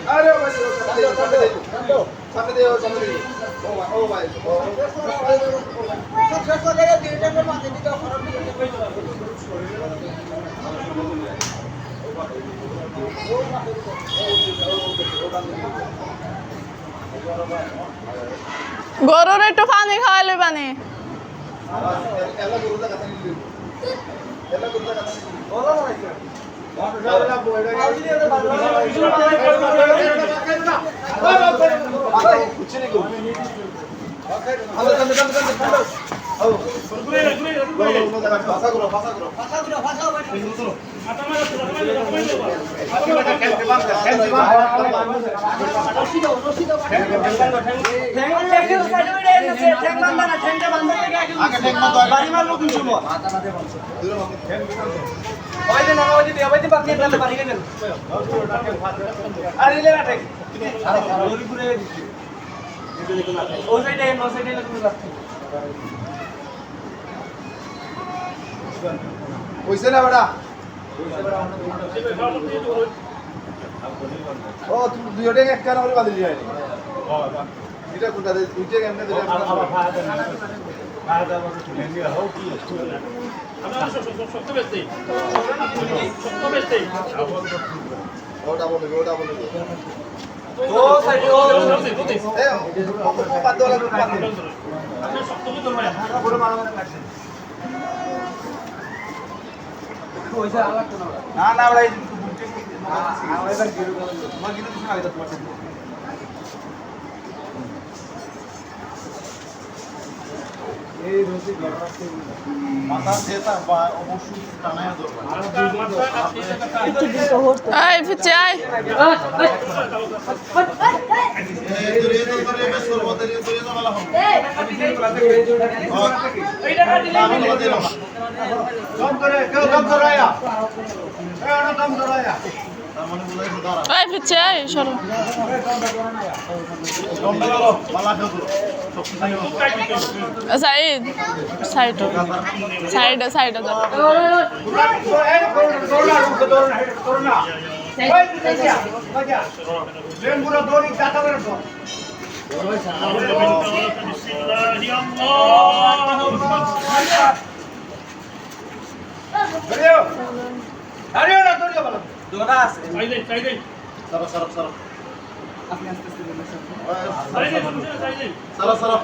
আরে ভাই সামনে দে ও ভাই গরুর একটু পানি খাওয়ালে পানি হইছে না বেটা ও তুমি দুইটা এক কানা করে বাঁধলি যায়নি এটা কোনটা দুইটা কেমনে দিলে আমরা ফায়দা বলতে তুমি নিয়ে হও কি আমরা শক্ত বেশি শক্ত বেশি ওটা বলে ও সাইডে ও এ বাদ দাও লাগবে বাদ দাও আপনি শক্ত কি ধরবেন পুরো মারামারি লাগছে ওইটা আলাদা না না বড়াই আমরা এবার গিরু মা গিরু কিছু আগে তোমার সাথে এই রোজি গড়াতে মাথা সেটা অবশ্যই টানায় ধরবা আর দুই মাথা আই ফিচে আই এই দূরে বেশ করব দূরে না বলা হবে এইটা কাটিলে কম করে কেউ কম করায়া এই ওটা কম করায়া তার মানে বুঝাই দাঁড়া আই ফিচে আই সরো কম করো পালা করো সাইড সাইড দাও সারা